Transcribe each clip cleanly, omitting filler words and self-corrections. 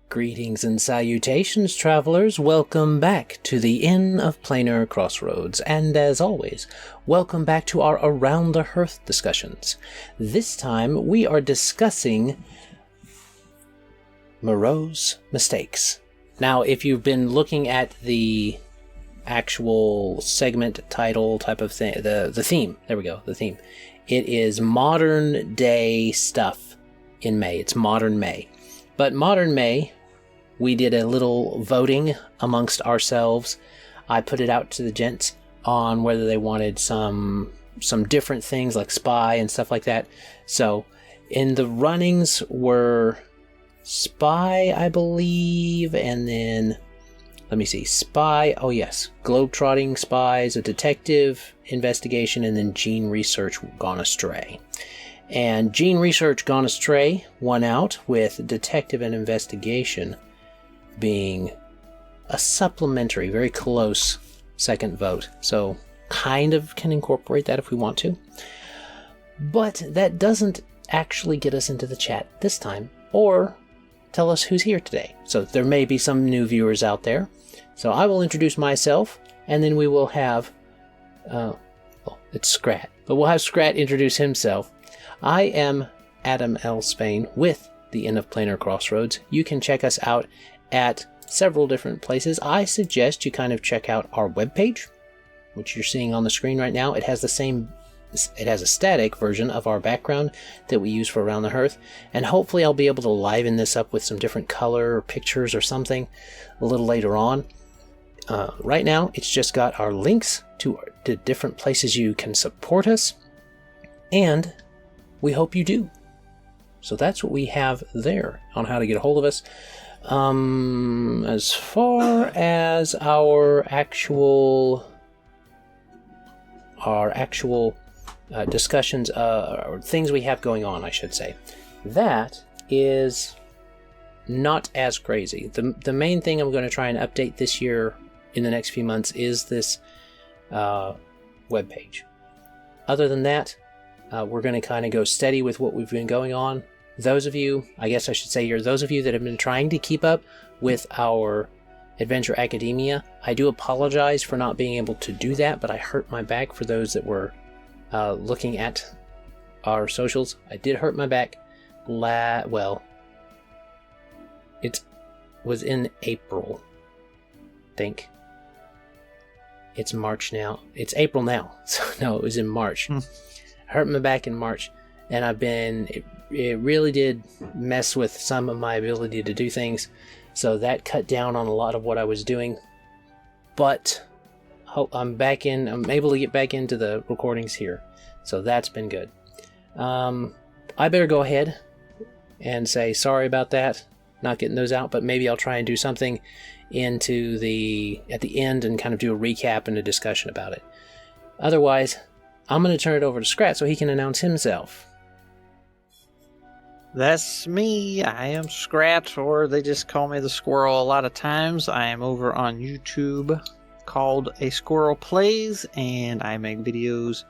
Greetings and salutations, travelers. Welcome back to the Inn of Planar Crossroads, and as always, welcome back to our Around the Hearth discussions. This time, we are discussing Moreau's mistakes. Now, if you've been looking at the actual segment title type of thing, the theme, there we go, the theme. It is modern day stuff in May. It's modern May. But modern May, we did a little voting amongst ourselves. I put it out to the gents on whether they wanted some different things like spy and stuff like that. So in the runnings were spy, I believe, and then let me see, spy, oh yes, globetrotting spies, a detective investigation, and then gene research gone astray. And gene research gone astray won out, with detective and investigation being a supplementary, very close second vote. So kind of can incorporate that if we want to. But that doesn't actually get us into the chat this time, or tell us who's here today. So there may be some new viewers out there. So I will introduce myself, and then we will have, it's Scrat. But we'll have Scrat introduce himself. I am Adam L. Spain with the Inn of Planar Crossroads. You can check us out at several different places. I suggest you kind of check out our webpage, which you're seeing on the screen right now. It has a static version of our background that we use for Around the Hearth, and hopefully I'll be able to liven this up with some different color or pictures or something a little later on. Right now, it's just got our links to different places you can support us, and we hope you do. So that's what we have there on how to get a hold of us. As far as our actual discussions, or things we have going on, I should say, that is not as crazy. The main thing I'm going to try and update this year in the next few months is this webpage. Other than that, we're going to kind of go steady with what we've been going on. Those of you, I guess I should say, those of you that have been trying to keep up with our Adventure Academia, I do apologize for not being able to do that, but I hurt my back. For those that were looking at our socials, I did hurt my back. Well, it was in April, I think. It's March now. It's April now. So no, it was in March. I hurt my back in March, and it really did mess with some of my ability to do things. So that cut down on a lot of what I was doing. But I'm able to get back into the recordings here. So that's been good. I better go ahead and say sorry about that, not getting those out, but maybe I'll try and do something at the end and kind of do a recap and a discussion about it. Otherwise, I'm going to turn it over to Scrat so he can announce himself. That's me. I am Scrat, or they just call me the Squirrel a lot of times. I am over on YouTube called A Squirrel Plays, and I make videos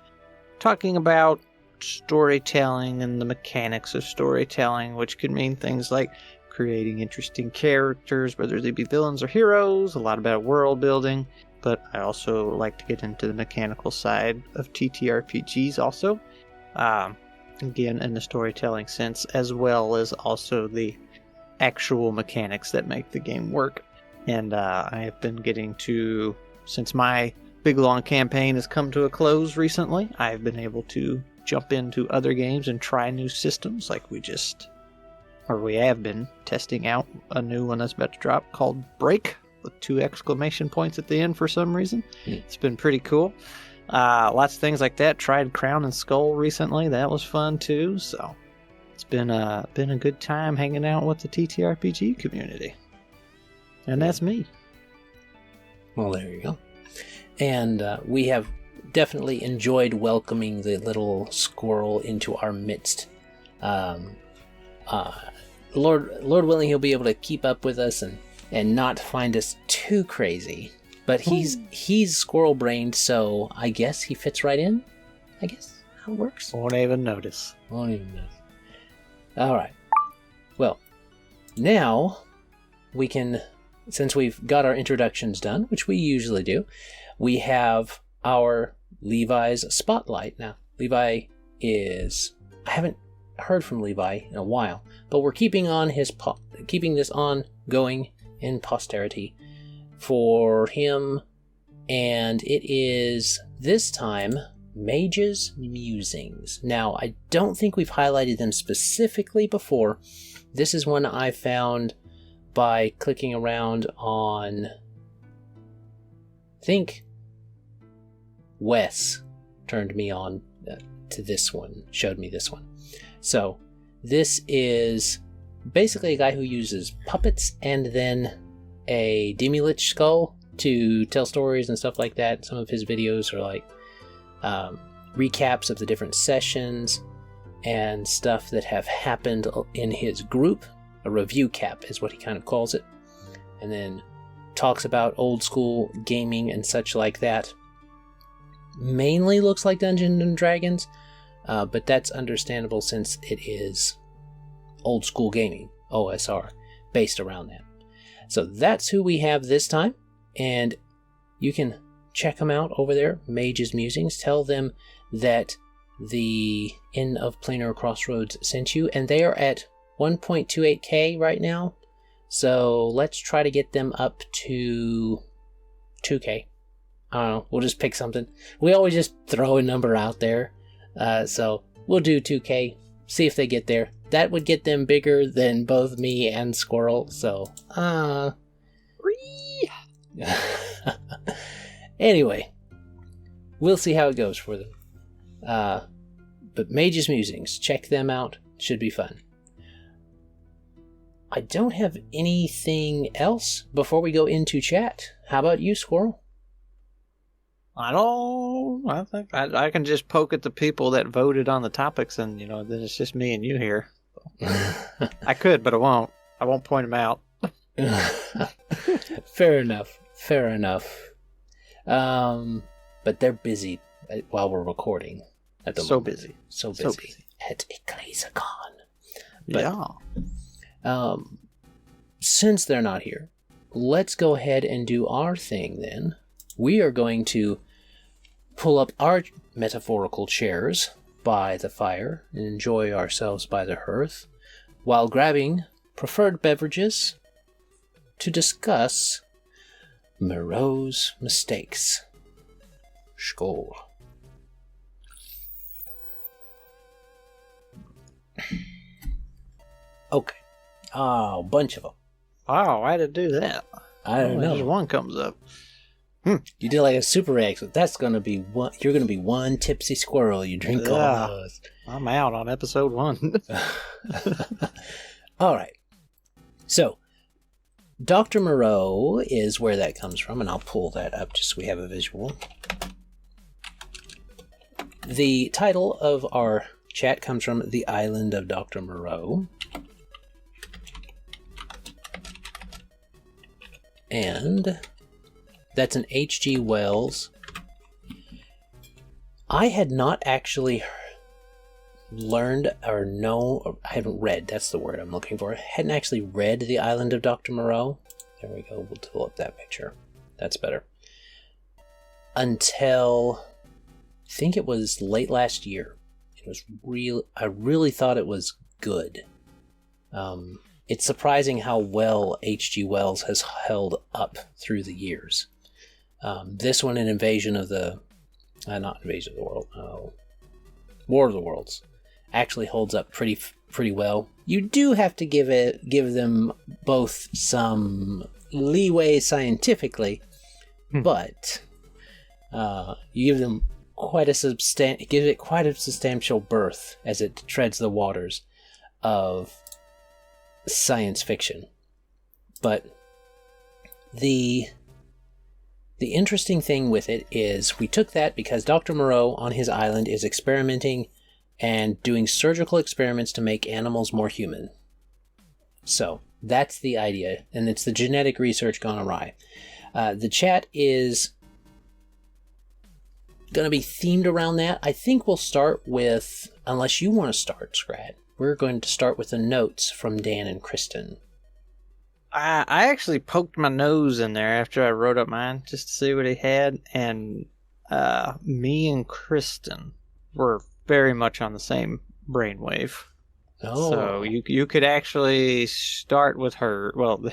talking about storytelling and the mechanics of storytelling, which could mean things like creating interesting characters, whether they be villains or heroes, a lot about world building, but I also like to get into the mechanical side of TTRPGs also. Again, in the storytelling sense, as well as also the actual mechanics that make the game work. And I have been getting to, since my big long campaign has come to a close recently, I've been able to jump into other games and try new systems, like we have been testing out a new one that's about to drop called Break, with 2 exclamation points at the end for some reason. It's been pretty cool. Lots of things like that. Tried Crown and Skull recently. That was fun too. So it's been a good time hanging out with the TTRPG community. And that's me. Well, there you go. And we have definitely enjoyed welcoming the little squirrel into our midst. Lord willing, he'll be able to keep up with us and not find us too crazy. But he's squirrel-brained, so I guess he fits right in. I guess how it works. Won't even notice. All right. Well, now we can, since we've got our introductions done, which we usually do, we have our Levi's Spotlight. Now, Levi is, I haven't heard from Levi in a while, but we're keeping this on going in posterity for him, and it is this time Mage's Musings. Now, I don't think we've highlighted them specifically before. This is one I found by clicking around on, I think Wes turned me on to this one, showed me this one. So this is basically a guy who uses puppets and then a Demi-Lich skull to tell stories and stuff like that. Some of his videos are like recaps of the different sessions and stuff that have happened in his group. A review cap is what he kind of calls it. And then talks about old school gaming and such like that. Mainly looks like Dungeons and Dragons, but that's understandable since it is old school gaming, OSR, based around that. So that's who we have this time, and you can check them out over there, Mage's Musings. Tell them that the Inn of Planar Crossroads sent you, and they are at 1.28k right now, so let's try to get them up to 2k. I don't know, we'll just pick something. We always just throw a number out there, so we'll do 2k, see if they get there. That would get them bigger than both me and Squirrel, so anyway, we'll see how it goes for them. But Mage's Musings, check them out, should be fun. I don't have anything else before we go into chat. How about you, Squirrel? I think I can just poke at the people that voted on the topics, and then it's just me and you here. I could, but I won't. I won't point them out. Fair enough. But they're busy while we're recording at the moment. So busy at Ecclesiacon. But, yeah. Since they're not here, let's go ahead and do our thing then. We are going to pull up our metaphorical chairs by the fire and enjoy ourselves by the hearth while grabbing preferred beverages to discuss Moreau's mistakes. Skål. Okay. Oh, a bunch of them. Wow, why did it do that? I don't know. Just one comes up. You did like a super egg, so that's gonna be one. You're gonna be one tipsy squirrel. You drink all those. I'm out on episode 1. All right. So, Dr. Moreau is where that comes from, and I'll pull that up just so we have a visual. The title of our chat comes from The Island of Dr. Moreau. And that's an H.G. Wells. I had not actually learned or know, I haven't read, that's the word I'm looking for. I hadn't actually read The Island of Dr. Moreau. There we go, we'll pull up that picture. That's better. Until, I think it was late last year. It was I really thought it was good. It's surprising how well H.G. Wells has held up through the years. This one, an invasion of the... not Invasion of the World. War of the Worlds. Actually holds up pretty well. You do have to give them both some leeway scientifically, but you give them quite a substantial berth as it treads the waters of science fiction. But the interesting thing with it is we took that because Dr. Moreau on his island is experimenting and doing surgical experiments to make animals more human. So that's the idea, and it's the genetic research gone awry. The chat is going to be themed around that. I think we'll start with, unless you want to start, Scrat, we're going to start with the notes from Dan and Kristen. I actually poked my nose in there after I wrote up mine just to see what he had, and me and Kristen were very much on the same brainwave. Oh. So you could actually start with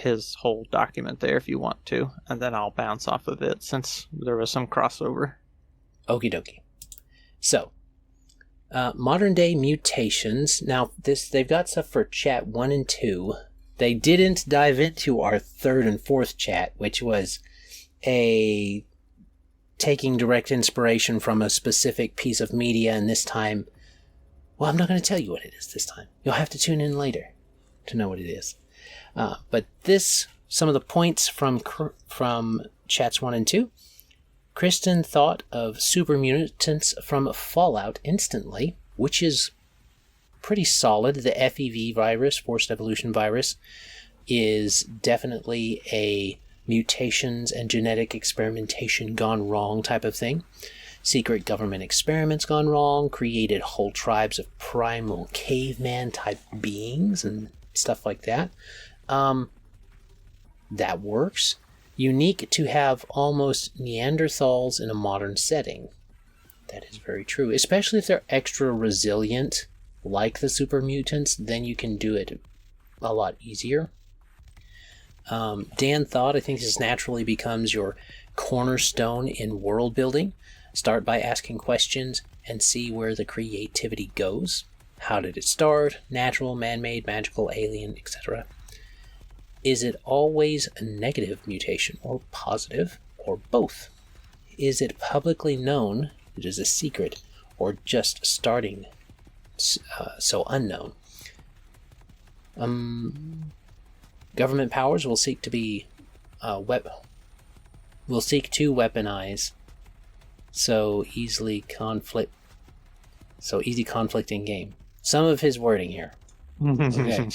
his whole document there if you want to, and then I'll bounce off of it since there was some crossover. Okie dokie. So, modern day mutations. Now, they've got stuff for chat 1 and 2. They didn't dive into our 3rd and 4th chat, which was taking direct inspiration from a specific piece of media, and this time, well, I'm not going to tell you what it is this time. You'll have to tune in later to know what it is. But some of the points from chats 1 and 2. Kristen thought of super mutants from Fallout instantly, which is pretty solid. The FEV virus, forced evolution virus, is definitely a mutations and genetic experimentation gone wrong type of thing. Secret government experiments gone wrong, created whole tribes of primal caveman type beings and stuff like that. That works. Unique to have almost Neanderthals in a modern setting. That is very true. Especially if they're extra resilient, like the super mutants, then you can do it a lot easier. Dan thought, I think this naturally becomes your cornerstone in world building. Start by asking questions and see where the creativity goes. How did it start? Natural, man-made, magical, alien, etc. Is it always a negative mutation, or positive, or both? Is it publicly known it is a secret, or just starting so unknown? Government powers will seek to weaponize easy conflicting game. Some of his wording here. Okay.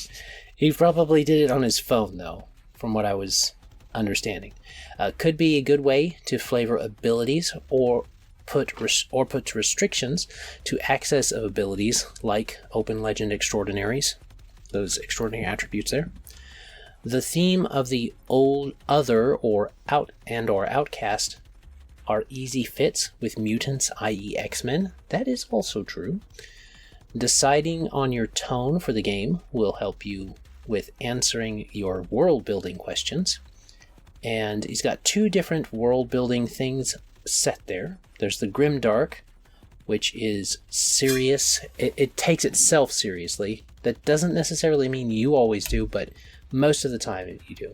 He probably did it on his phone, though, from what I was understanding. Could be a good way to flavor abilities or put restrictions to access of abilities, like Open Legend Extraordinaries, those extraordinary attributes there. The theme of the old other or outcast are easy fits with mutants, i.e. X-Men. That is also true. Deciding on your tone for the game will help you with answering your world-building questions. And he's got 2 different world-building things set there. There's the Grimdark, which is serious. It takes itself seriously. That doesn't necessarily mean you always do, but most of the time you do.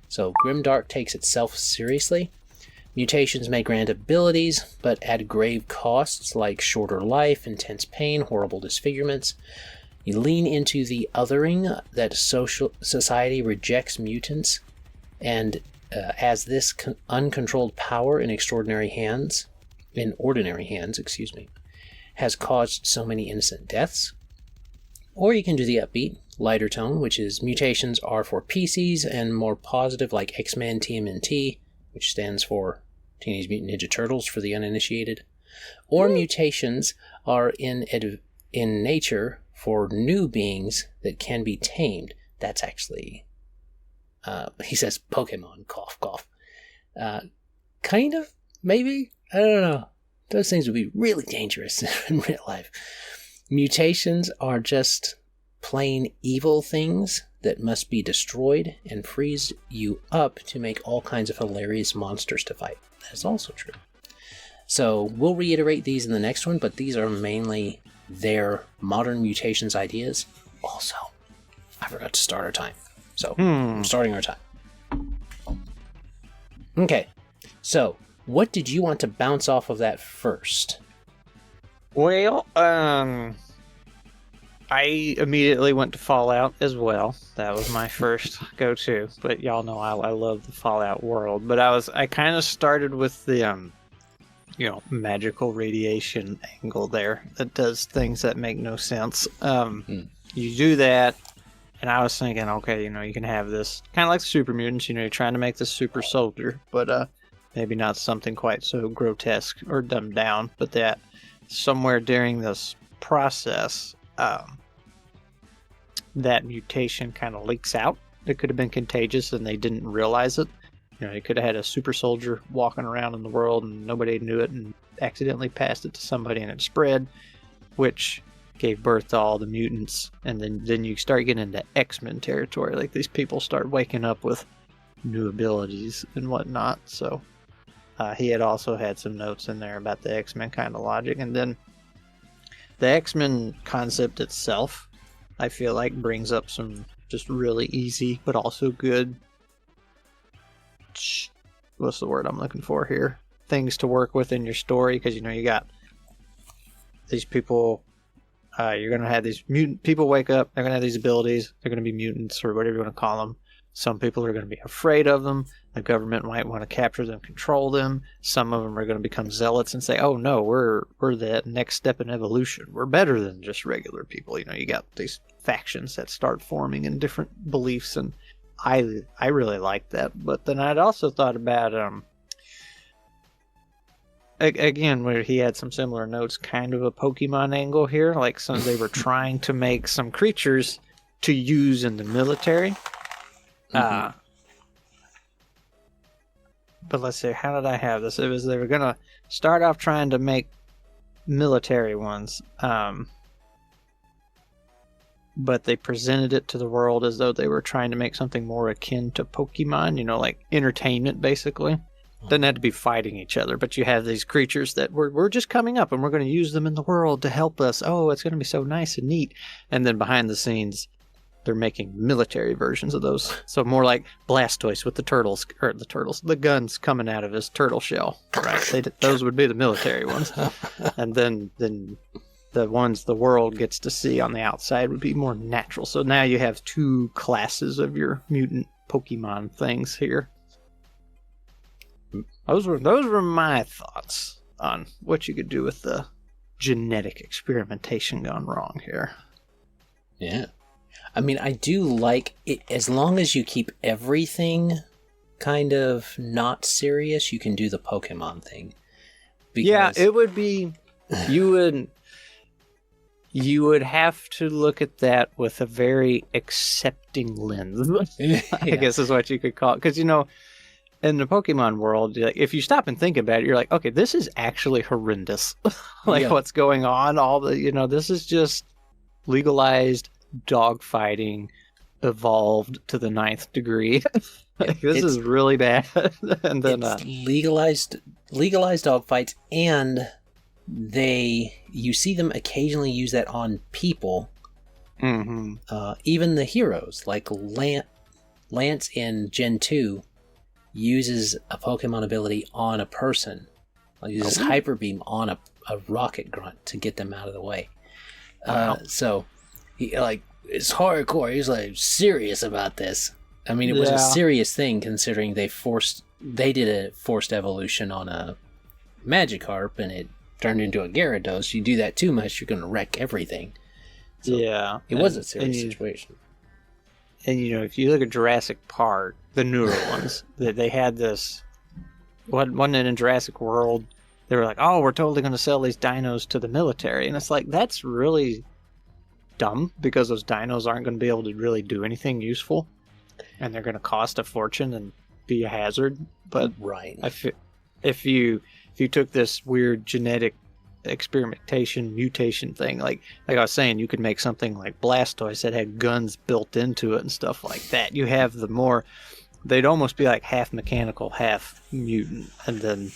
So Grimdark takes itself seriously. Mutations may grant abilities, but at grave costs like shorter life, intense pain, horrible disfigurements. You lean into the othering that society rejects mutants, and as this uncontrolled power in ordinary hands, has caused so many innocent deaths. Or you can do the upbeat, lighter tone, which is mutations are for PCs, and more positive like X-Men TMNT, which stands for Teenage Mutant Ninja Turtles for the uninitiated. Or mutations are in nature for new beings that can be tamed. That's actually, he says Pokemon, cough, cough. Kind of, maybe? I don't know. Those things would be really dangerous in real life. Mutations are just plain evil things that must be destroyed and freeze you up to make all kinds of hilarious monsters to fight. That is also true. So we'll reiterate these in the next one, but these are mainly their modern mutations ideas. Also, I forgot to start our time. So I'm starting our time. Okay, so what did you want to bounce off of that first? Well, I immediately went to Fallout as well. That was my first go-to. But y'all know I love the Fallout world. But I kind of started with the magical radiation angle there that does things that make no sense. You do that, and I was thinking, okay, you can have this kind of like the super mutants. You're trying to make this super soldier, but maybe not something quite so grotesque or dumbed down. But that somewhere during this process, that mutation kind of leaks out It could have been contagious and they didn't realize it. You know, you could have had a super soldier walking around in the world and nobody knew it and accidentally passed it to somebody and it spread, which gave birth to all the mutants. And then you start getting into X-Men territory. Like, these people start waking up with new abilities and whatnot. So he had also had some notes in there about the X-Men kind of logic. And then the X-Men concept itself, I feel like, brings up some just really easy but also good, what's the word I'm looking for here, things to work with in your story. Because, you know, you got these people, you're going to have these mutant people wake up, they're going to have these abilities, they're going to be mutants or whatever you want to call them. Some people are going to be afraid of them. The government might want to capture them, control them. Some of them are going to become zealots and say, oh no, we're the next step in evolution. We're better than just regular people. You know, you got these factions that start forming in different beliefs, and I really like that. But then I'd also thought about, again, where he had some similar notes, kind of a Pokemon angle here. Like, some they were trying to make some creatures to use in the military. But let's see, how did I have this? It was, they were going to start off trying to make military ones, but they presented it to the world as though they were trying to make something more akin to Pokemon, you know, like entertainment, basically. Doesn't have to be fighting each other, but you have these creatures that we're just coming up and we're going to use them in the world to help us. Oh, it's going to be so nice and neat. And then behind the scenes, they're making military versions of those. So more like Blastoise with the guns coming out of his turtle shell. Right. Those would be the military ones. And then the ones the world gets to see on the outside would be more natural. So now you have two classes of your mutant Pokemon things here. Those were my thoughts on what you could do with the genetic experimentation gone wrong here. Yeah. I mean, I do like it, as long as you keep everything kind of not serious, you can do the Pokemon thing. Because... yeah, it would be, you would have to look at that with a very accepting lens, I guess is what you could call it. Because, you know, in the Pokemon world, like, if you stop and think about it, you're like, okay, this is actually horrendous. What's going on, this is just legalized dogfighting evolved to the 9th degree. This is really bad. And then it's legalized dogfights, and you see them occasionally use that on people. Even the heroes, like Lance in Gen 2 uses a Pokemon ability on a person. Uses Hyper Beam on a rocket grunt to get them out of the way. So he, it's hardcore. He's serious about this. I mean, it was a serious thing considering they did a forced evolution on a Magikarp and it turned into a Gyarados. You do that too much, you're going to wreck everything. So it was a serious situation. And, you know, if you look at Jurassic Park, the newer ones, they had this, wasn't it in Jurassic World? They were like, oh, we're totally going to sell these dinos to the military. And it's like, that's really dumb, because those dinos aren't going to be able to really do anything useful. And they're going to cost a fortune and be a hazard. But right. If you took this weird genetic experimentation, mutation thing, like I was saying, you could make something like Blastoise that had guns built into it and stuff like that. You have they'd almost be like half mechanical, half mutant. And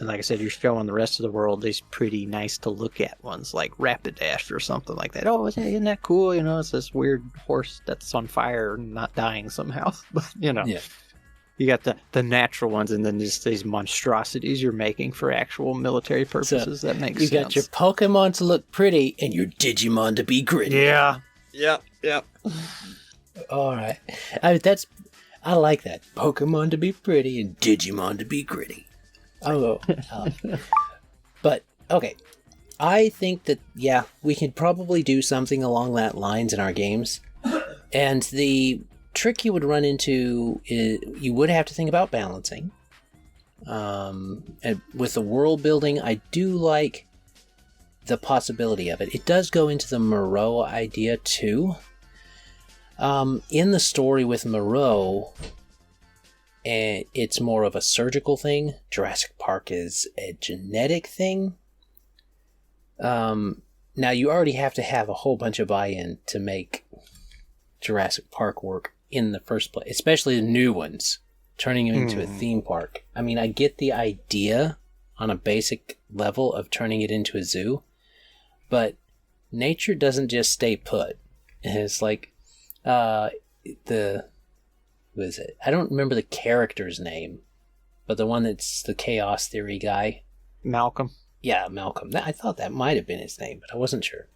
like I said, you're showing the rest of the world these pretty nice to look at ones, like Rapidash or something like that. Oh, isn't that cool? You know, it's this weird horse that's on fire and not dying somehow. But, you know, you got the natural ones, and then just these monstrosities you're making for actual military purposes. That makes sense. You got your Pokemon to look pretty and your Digimon to be gritty. Yeah. Yep. All right. I like that. Pokemon to be pretty and Digimon to be gritty. Oh, but okay. I think that we could probably do something along that lines in our games. And the trick you would run into is you would have to think about balancing. And with the world building, I do like the possibility of it. It does go into the Moreau idea too. In the story with Moreau, it's more of a surgical thing. Jurassic Park is a genetic thing. Now, you already have to have a whole bunch of buy-in to make Jurassic Park work in the first place, especially the new ones, turning it into a theme park. I mean, I get the idea on a basic level of turning it into a zoo, but nature doesn't just stay put. It's like, who is it? I don't remember the character's name, but the one that's the chaos theory guy. Malcolm. Yeah, Malcolm. I thought that might have been his name, but I wasn't sure.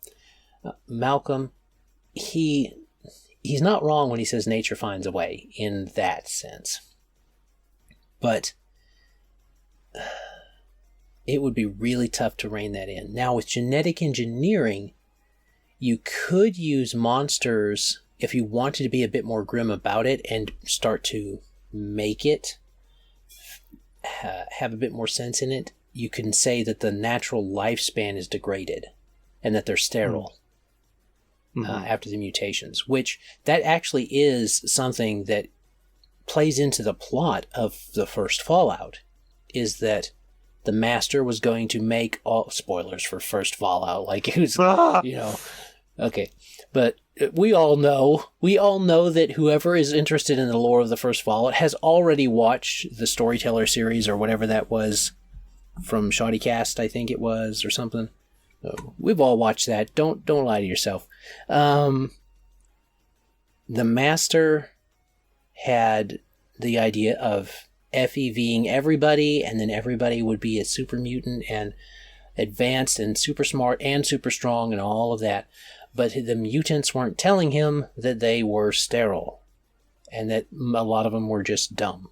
Malcolm, he's not wrong when he says nature finds a way in that sense. But it would be really tough to rein that in. Now, with genetic engineering, you could use monsters if you wanted to be a bit more grim about it and start to make it have a bit more sense in it. You can say that the natural lifespan is degraded and that they're sterile after the mutations, which that actually is something that plays into the plot of the first Fallout, is that the master was going to make all spoilers for first Fallout, like it was, okay, but we all know that whoever is interested in the lore of the first Fallout has already watched the Storyteller series or whatever that was from Shoddycast, I think it was, or something. We've all watched that. Don't lie to yourself. The master had the idea of FEVing everybody, and then everybody would be a super mutant and advanced and super smart and super strong and all of that. But the mutants weren't telling him that they were sterile and that a lot of them were just dumb.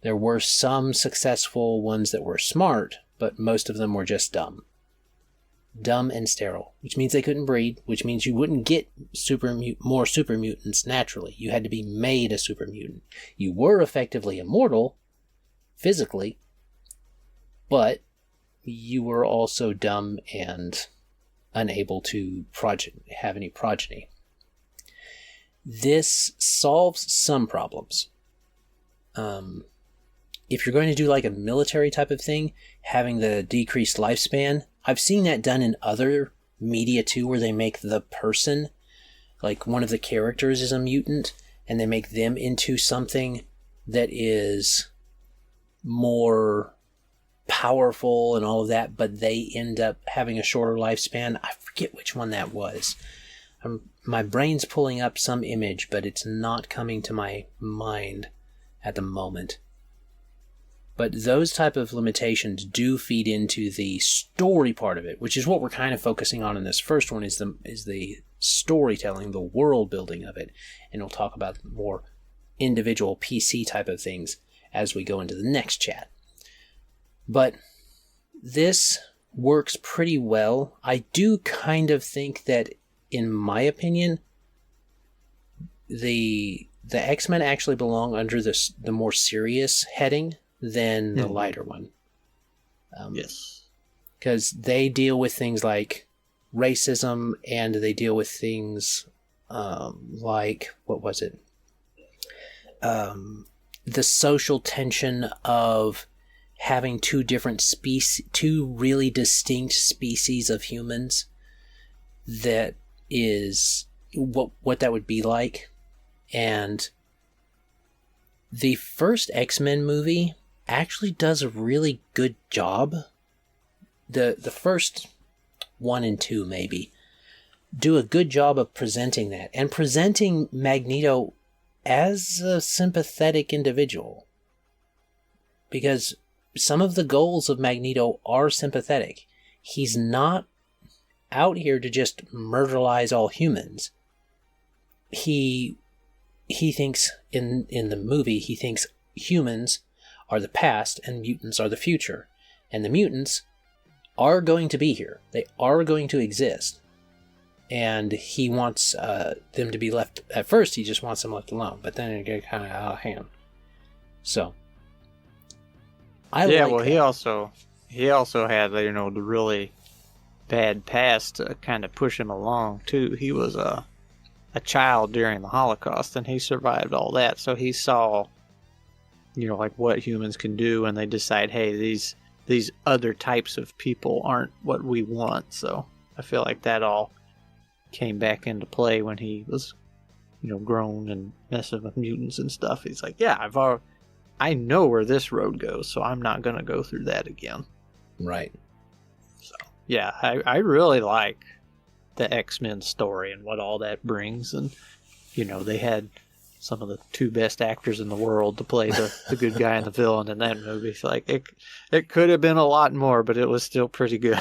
There were some successful ones that were smart, but most of them were just dumb. Dumb and sterile, which means they couldn't breed, which means you wouldn't get more super mutants naturally. You had to be made a super mutant. You were effectively immortal, physically, but you were also dumb and unable to have any progeny. This solves some problems. If you're going to do like a military type of thing, having the decreased lifespan, I've seen that done in other media too, where they make the person, like one of the characters is a mutant, and they make them into something that is more powerful and all of that, but they end up having a shorter lifespan. I forget which one that was. My brain's pulling up some image, but it's not coming to my mind at the moment. But those type of limitations do feed into the story part of it, which is what we're kind of focusing on in this first one, is the storytelling, the world building of it. And we'll talk about more individual PC type of things as we go into the next chat. But this works pretty well. I do kind of think that, in my opinion, the X-Men actually belong under the more serious heading than the lighter one. Yes. Because they deal with things like racism, and they deal with things like, what was it? The social tension of having two really distinct species of humans. That is what that would be like. And the first X-Men movie actually does a really good job. The first 1 and 2 maybe do a good job of presenting that, and presenting Magneto as a sympathetic individual, because some of the goals of Magneto are sympathetic. He's not out here to just murderize all humans. He thinks in the movie, he thinks humans are the past and mutants are the future. And the mutants are going to be here. They are going to exist. And he wants them to be left... At first, he just wants them left alone. But then it get kind of out of hand. So... he also had, the really bad past to kind of push him along, too. He was a child during the Holocaust, and he survived all that. So he saw, like what humans can do, and they decide, hey, these other types of people aren't what we want. So I feel like that all came back into play when he was, grown and messing with mutants and stuff. He's like, yeah, I know where this road goes, so I'm not going to go through that again. Right. So, yeah, I really like the X-Men story and what all that brings. And, they had some of the two best actors in the world to play the good guy and the villain in that movie. So, like, it could have been a lot more, but it was still pretty good.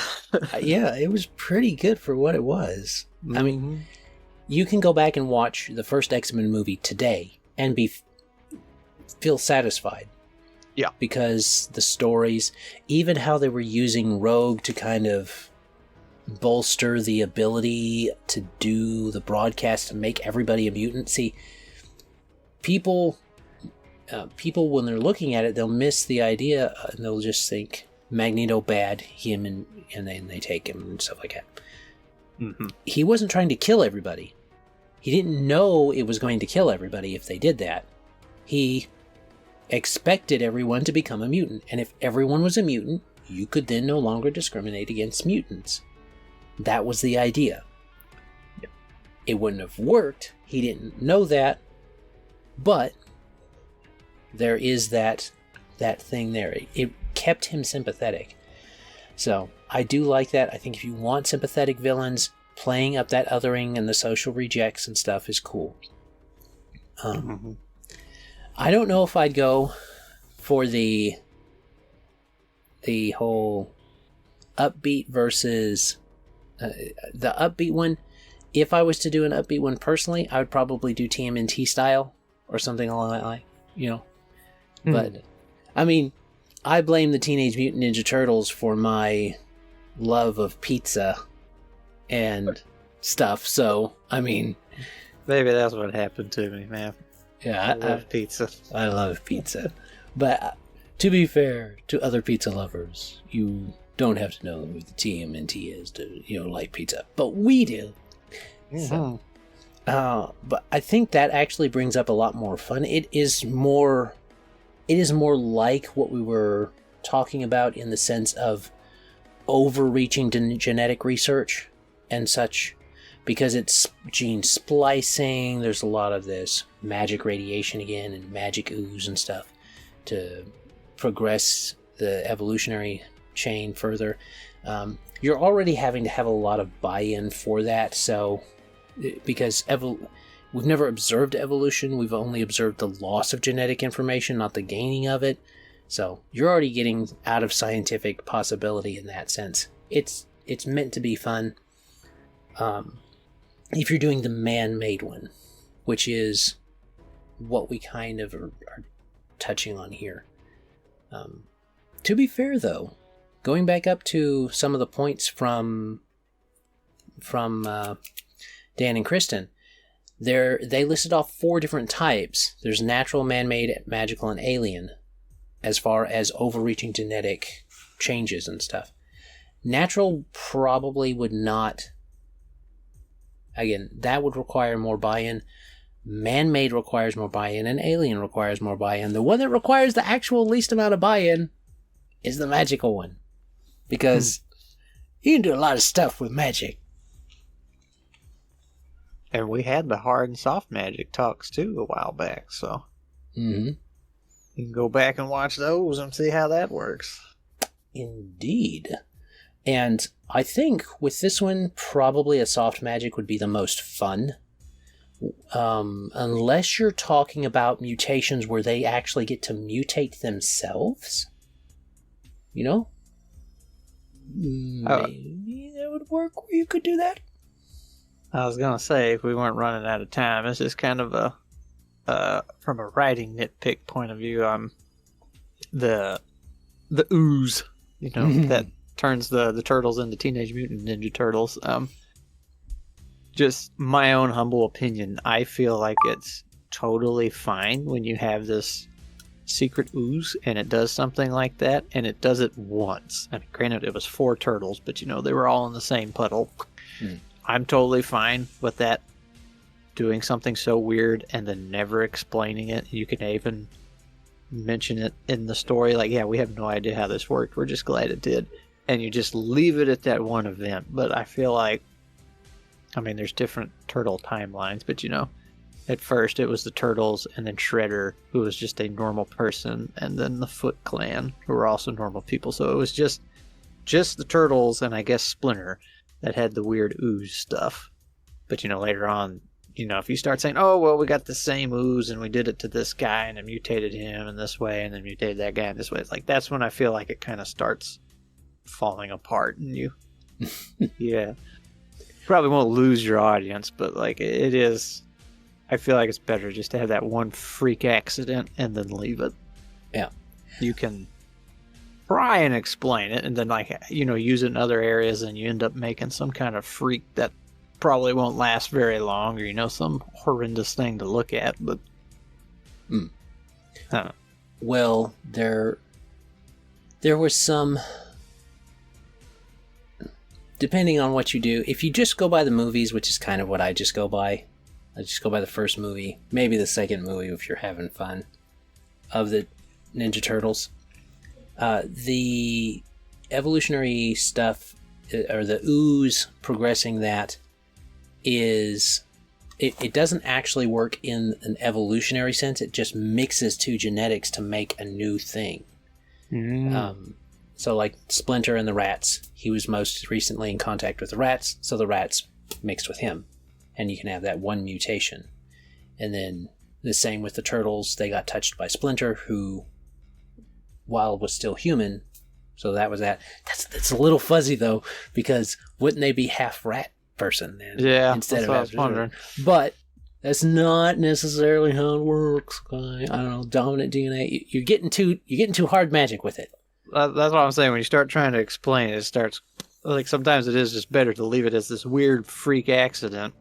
Yeah, it was pretty good for what it was. Mm-hmm. I mean, you can go back and watch the first X-Men movie today and feel satisfied. Yeah. Because the stories, even how they were using Rogue to kind of bolster the ability to do the broadcast and make everybody a mutant. See, people when they're looking at it, they'll miss the idea and they'll just think Magneto bad, him and then they take him and stuff like that. Mm-hmm. He wasn't trying to kill everybody. He didn't know it was going to kill everybody if they did that. He expected everyone to become a mutant, and if everyone was a mutant, you could then no longer discriminate against mutants. That was the idea. Yep. It wouldn't have worked. He didn't know that, but there is that thing there. It kept him sympathetic. So I do like that. I think if you want sympathetic villains, playing up that othering and the social rejects and stuff is cool. Mm-hmm. I don't know if I'd go for the whole upbeat versus the upbeat one. If I was to do an upbeat one personally, I would probably do TMNT style or something along that line, But, I mean, I blame the Teenage Mutant Ninja Turtles for my love of pizza and stuff, so, I mean... Maybe that's what happened to me, man. Yeah, I love pizza. I love pizza. But to be fair to other pizza lovers, you don't have to know who the TMNT is to, like pizza. But we do. Mm-hmm. So, but I think that actually brings up a lot more fun. It is more like what we were talking about in the sense of overreaching genetic research and such. Because it's gene splicing, there's a lot of this magic radiation again and magic ooze and stuff to progress the evolutionary chain further. You're already having to have a lot of buy-in for that, so because we've never observed evolution, we've only observed the loss of genetic information, not the gaining of it. So you're already getting out of scientific possibility in that sense. It's meant to be fun. If you're doing the man-made one, which is what we kind of are touching on here. To be fair, though, going back up to some of the points from Dan and Kristen, they listed off 4 different types. There's natural, man-made, magical, and alien, as far as overreaching genetic changes and stuff. Natural probably would not... Again, that would require more buy-in. Man-made requires more buy-in, and alien requires more buy-in. The one that requires the actual least amount of buy-in is the magical one. Because you can do a lot of stuff with magic. And we had the hard and soft magic talks, too, a while back, so... Mm-hmm. You can go back and watch those and see how that works. Indeed. And I think with this one, probably a soft magic would be the most fun. Unless you're talking about mutations where they actually get to mutate themselves. Maybe that would work where you could do that. I was going to say, if we weren't running out of time, this is kind of from a writing nitpick point of view, the ooze, that turns the turtles into Teenage Mutant Ninja Turtles. Just my own humble opinion, I feel like it's totally fine when you have this secret ooze and it does something like that, and it does it once. I mean, granted, it was 4 turtles, but they were all in the same puddle. I'm totally fine with that doing something so weird and then never explaining it. You can even mention it in the story, like, yeah, we have no idea how this worked, we're just glad it did, and you just leave it at that one event. But I feel like, I mean, there's different turtle timelines, but at first it was the turtles and then Shredder, who was just a normal person, and then the Foot Clan, who were also normal people. So it was just the turtles and I guess Splinter that had the weird ooze stuff. But later on, if you start saying, oh, well, we got the same ooze and we did it to this guy and it mutated him in this way and then mutated that guy in this way, it's like, that's when I feel like it kind of starts falling apart, and you yeah, probably won't lose your audience, but like, it is, I feel like it's better just to have that one freak accident and then leave it. Yeah, you can try and explain it and then, like, use it in other areas, and you end up making some kind of freak that probably won't last very long, or some horrendous thing to look at. But well, there was some, depending on what you do. If you just go by the movies, which is kind of what I just go by the first movie, maybe the second movie if you're having fun, of the Ninja Turtles. The evolutionary stuff, or the ooze progressing, that is, it doesn't actually work in an evolutionary sense. It just mixes two genetics to make a new thing. So like Splinter and the rats, he was most recently in contact with the rats, so the rats mixed with him, and you can have that one mutation. And then the same with the turtles, they got touched by Splinter, who, while was still human, so that was that. That's a little fuzzy though, because wouldn't they be half rat person then? Yeah, instead that's of what I was wondering. But that's not necessarily how it works. I don't know, dominant DNA. You're getting too hard magic with it. That's what I'm saying. When you start trying to explain it, it starts, like, sometimes it is just better to leave it as this weird freak accident,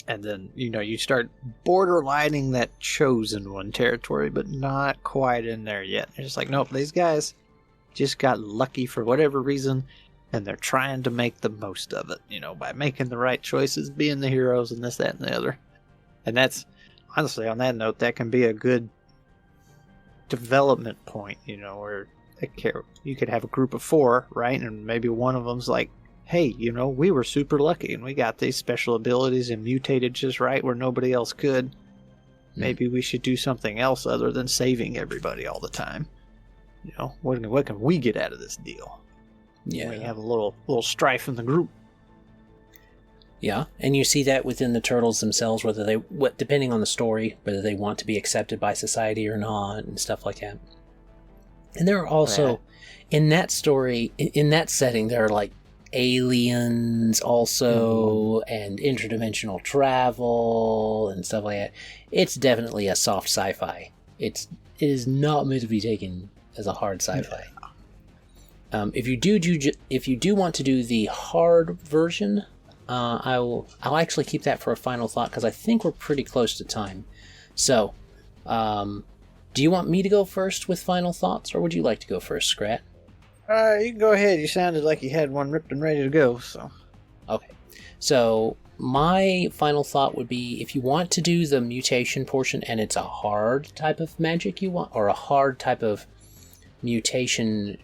and then you start borderlining that chosen one territory, but not quite in there yet. It's just like, nope, these guys just got lucky for whatever reason, and they're trying to make the most of it, by making the right choices, being the heroes, and this, that, and the other. And that's, honestly, on that note, that can be a good development point, where you could have a group of 4, right? And maybe one of them's like, hey, we were super lucky and we got these special abilities and mutated just right where nobody else could. Maybe we should do something else other than saving everybody all the time. What can we get out of this deal? Yeah, we have a little strife in the group. Yeah, and you see that within the turtles themselves, depending on the story, whether they want to be accepted by society or not, and stuff like that. And there are also, in that story, in that setting, there are like aliens also, and interdimensional travel and stuff like that. It's definitely a soft sci-fi. It is not meant to be taken as a hard sci-fi. If you do want to do the hard version, I'll actually keep that for a final thought, because I think we're pretty close to time. So, do you want me to go first with final thoughts, or would you like to go first, Scrat? You can go ahead. You sounded like you had one ripped and ready to go. So, okay. So my final thought would be, if you want to do the mutation portion, and it's a hard type of magic you want, or a hard type of mutation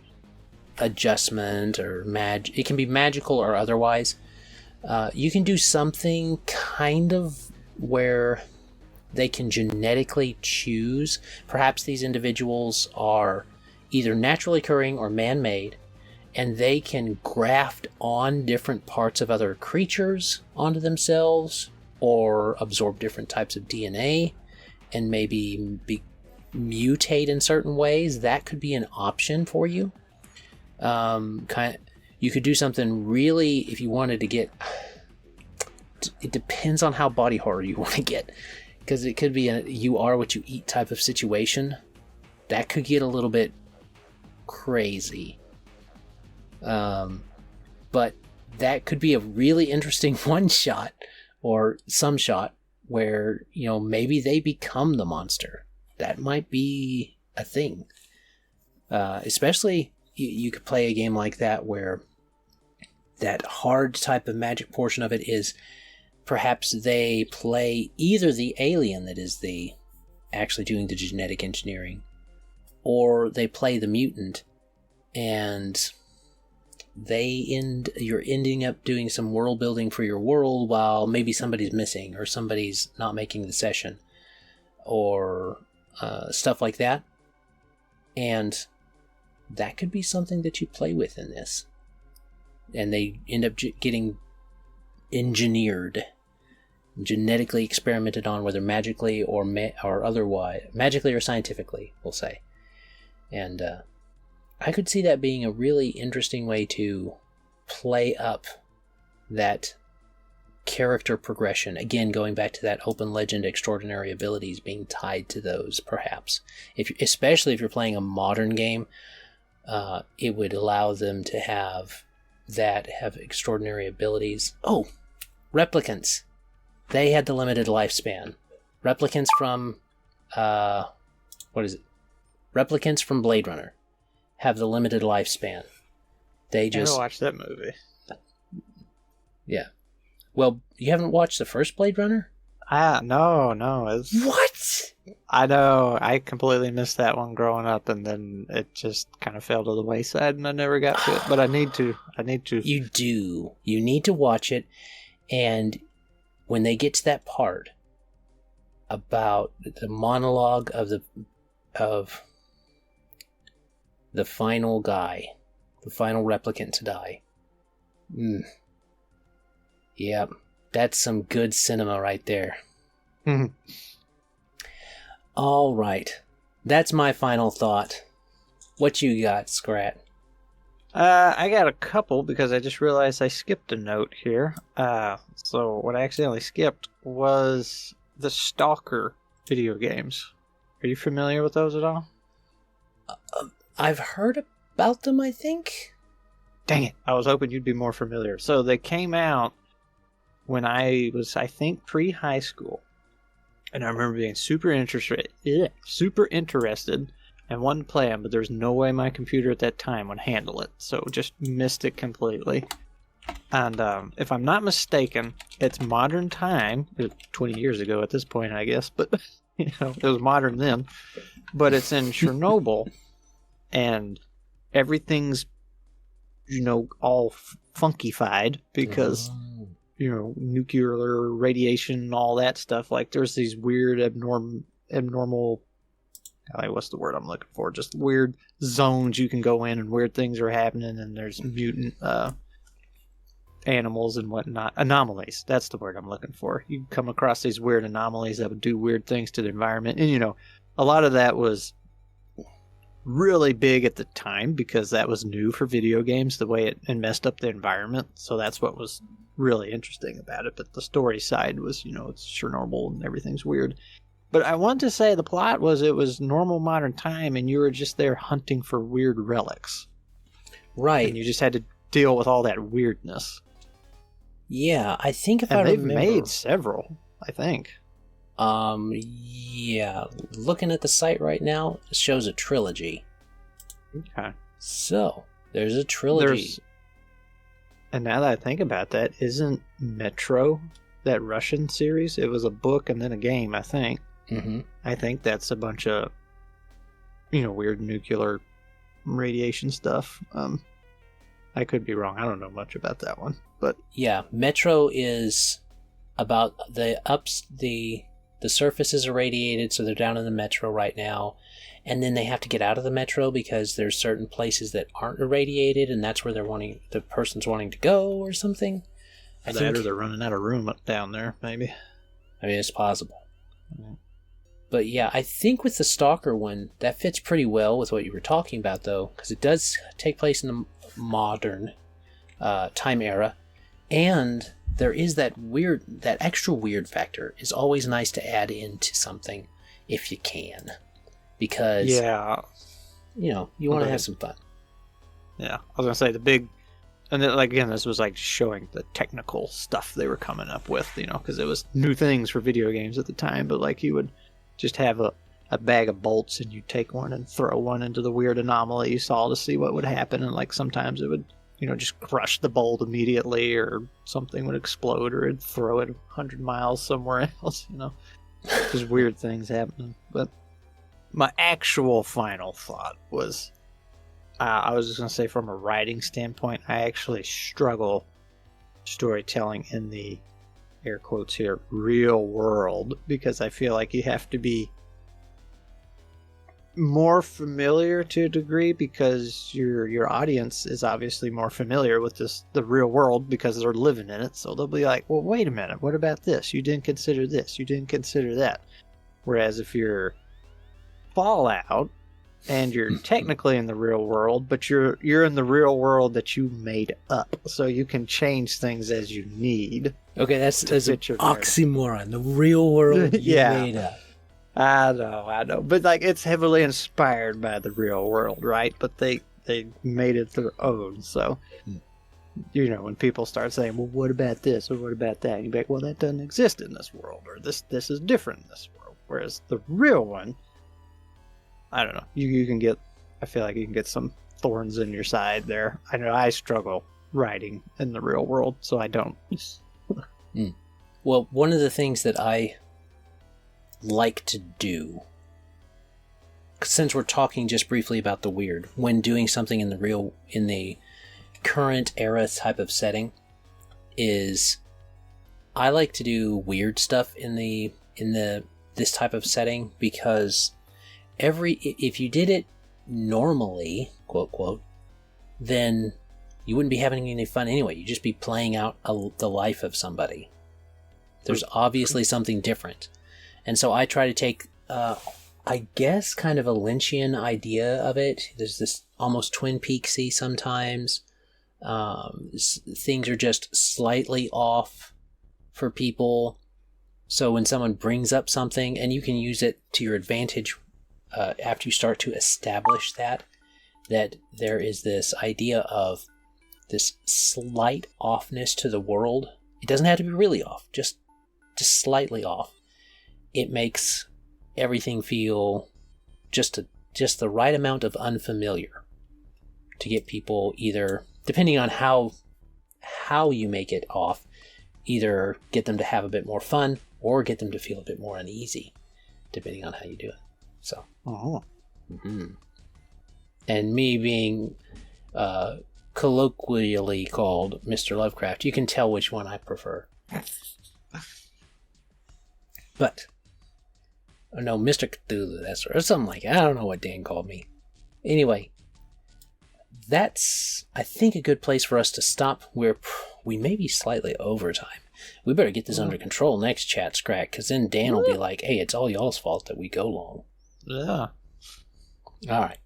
adjustment, or it can be magical or otherwise. You can do something kind of where they can genetically choose. Perhaps these individuals are either naturally occurring or man-made, and they can graft on different parts of other creatures onto themselves, or absorb different types of DNA, and maybe mutate in certain ways. That could be an option for you. You could do something really, if you wanted to get, it depends on how body horror you want to get, because it could be a you are what you eat type of situation. That could get a little bit crazy. But that could be a really interesting one shot, or some shot, where, maybe they become the monster. That might be a thing. Especially, you could play a game like that where that hard type of magic portion of it is perhaps they play either the alien that is the actually doing the genetic engineering, or they play the mutant, and you're ending up doing some world building for your world while maybe somebody's missing or somebody's not making the session or stuff like that. And that could be something that you play with in this. And they end up getting engineered, genetically experimented on, whether magically or otherwise, magically or scientifically, we'll say. And I could see that being a really interesting way to play up that character progression. Again, going back to that open legend extraordinary abilities being tied to those, perhaps. Especially if you're playing a modern game, it would allow them to have extraordinary abilities. Oh, replicants. They had the limited lifespan. Replicants from Replicants from Blade Runner have the limited lifespan. They just... I never watched that movie. Yeah. Well, you haven't watched the first Blade Runner? No. What? I know. I completely missed that one growing up, and then it just kind of fell to the wayside, and I never got to it. But I need to. You do. You need to watch it, and when they get to that part about the monologue of the final guy, the final replicant to die. Yep, that's some good cinema right there. Mhm. All right, that's my final thought. What you got, Scrat? I got a couple because I just realized I skipped a note here. So what I accidentally skipped was the Stalker video games. Are you familiar with those at all? I've heard about them, I think. Dang it. I was hoping you'd be more familiar. So they came out when I was, I think, pre-high school. And I remember being super interested and wanted to play them, but there's no way my computer at that time would handle it. So just missed it completely. And if I'm not mistaken, it's modern time. It was 20 years ago at this point, I guess. But, it was modern then. But it's in Chernobyl. And everything's, all funkified because, nuclear radiation, all that stuff. Like, there's these weird abnormal, what's the word I'm looking for? Just weird zones you can go in and weird things are happening, and there's mutant animals and whatnot. Anomalies, that's the word I'm looking for. You come across these weird anomalies that would do weird things to the environment. And, a lot of that was really big at the time because that was new for video games, the way it messed up the environment. So that's what was really interesting about it. But the story side was, it's Chernobyl and everything's weird. But I want to say the plot was it was normal modern time and you were just there hunting for weird relics. Right. And you just had to deal with all that weirdness. Yeah, I think if I remember... they've made several, I think. Yeah. Looking at the site right now, it shows a trilogy. Okay. So, there's a trilogy. And now that I think about that, isn't Metro that Russian series? It was a book and then a game, I think. Mm-hmm. I think that's a bunch of, weird nuclear radiation stuff. I could be wrong. I don't know much about that one, but yeah, Metro is about the surface is irradiated, so they're down in the Metro right now, and then they have to get out of the Metro because there's certain places that aren't irradiated, and that's where the person's wanting to go or something. Or they're running out of room up down there, maybe. I mean, it's possible. Mm-hmm. But yeah, I think with the Stalker one, that fits pretty well with what you were talking about, though, because it does take place in the modern time era, and there is that extra weird factor is always nice to add into something if you can, because you want to have some fun. Yeah, I was gonna say the big, and then, again, this was like showing the technical stuff they were coming up with, because it was new things for video games at the time. But like you would just have a bag of bolts and you take one and throw one into the weird anomaly you saw to see what would happen, and like sometimes it would just crush the bolt immediately, or something would explode, or it'd throw it 100 miles somewhere else, Just weird things happening. But my actual final thought was, I was just going to say, from a writing standpoint, I actually struggle storytelling in the, air quotes here, real world, because I feel like you have to be more familiar to a degree, because your audience is obviously more familiar with the real world because they're living in it. So they'll be like, well, wait a minute, what about this? You didn't consider this, you didn't consider that. Whereas if you're Fallout and you're technically in the real world, but you're in the real world that you made up, so you can change things as you need. Okay, that's an oxymoron. The real world you made up. I know. But it's heavily inspired by the real world, right? But they made it their own. So, when people start saying, well, what about this or what about that? You'd be like, well, that doesn't exist in this world, or this is different in this world. Whereas the real one, I don't know. You can get, I feel like you can get some thorns in your side there. I know I struggle writing in the real world, so I don't. Well, one of the things that I like to do, since we're talking just briefly about the weird, when doing something in the current era type of setting, is I like to do weird stuff in this type of setting, because if you did it normally, quote quote, then you wouldn't be having any fun anyway. You'd just be playing out the life of somebody. There's obviously something different. And so I try to take, I guess, kind of a Lynchian idea of it. There's this almost Twin Peaksy sometimes. Things are just slightly off for people. So when someone brings up something, and you can use it to your advantage after you start to establish that there is this idea of this slight offness to the world. It doesn't have to be really off, just slightly off. It makes everything feel just the right amount of unfamiliar to get people, either, depending on how you make it off, either get them to have a bit more fun or get them to feel a bit more uneasy, depending on how you do it. So, And me being colloquially called Mr. Lovecraft, you can tell which one I prefer. But, no, Mr. Cthulhu, that's or something like that. I don't know what Dan called me. Anyway, that's, I think, a good place for us to stop. We may be slightly over time. We better get this under control next chat, Scrack, because then Dan will be like, hey, it's all y'all's fault that we go long. Yeah. All right.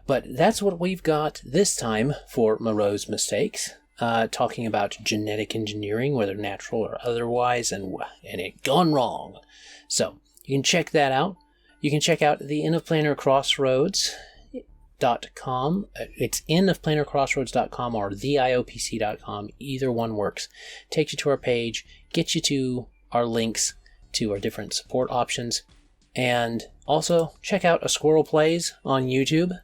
But that's what we've got this time for Moreau's Mistakes. Talking about genetic engineering, whether natural or otherwise, and it gone wrong. So, you can check that out. You can check out the Inn of Planar Crossroads.com. It's innofplanarcrossroads.com or theiopc.com. Either one works. Takes you to our page, gets you to our links to our different support options. And also, check out A Squirrel Plays on YouTube,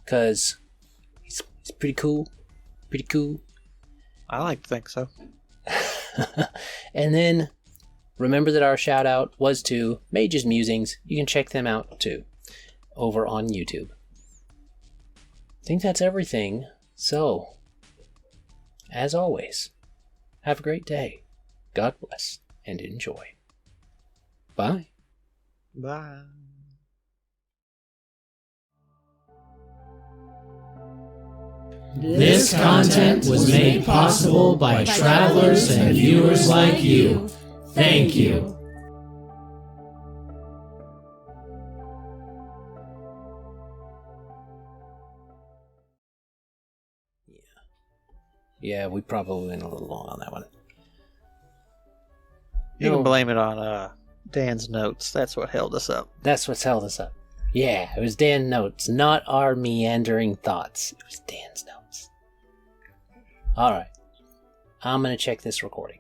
because he's pretty cool. Pretty cool. I like to think so. And then remember that our shout out was to Mage's Musings. You can check them out too over on YouTube. I think that's everything. So, as always, have a great day. God bless and enjoy. Bye. Bye. This content was made possible by travelers and viewers like you. Thank you. Yeah, we probably went a little long on that one. You can blame it on Dan's notes. That's what held us up. That's what's held us up. Yeah, it was Dan's notes, not our meandering thoughts. It was Dan's notes. Alright. I'm going to check this recording.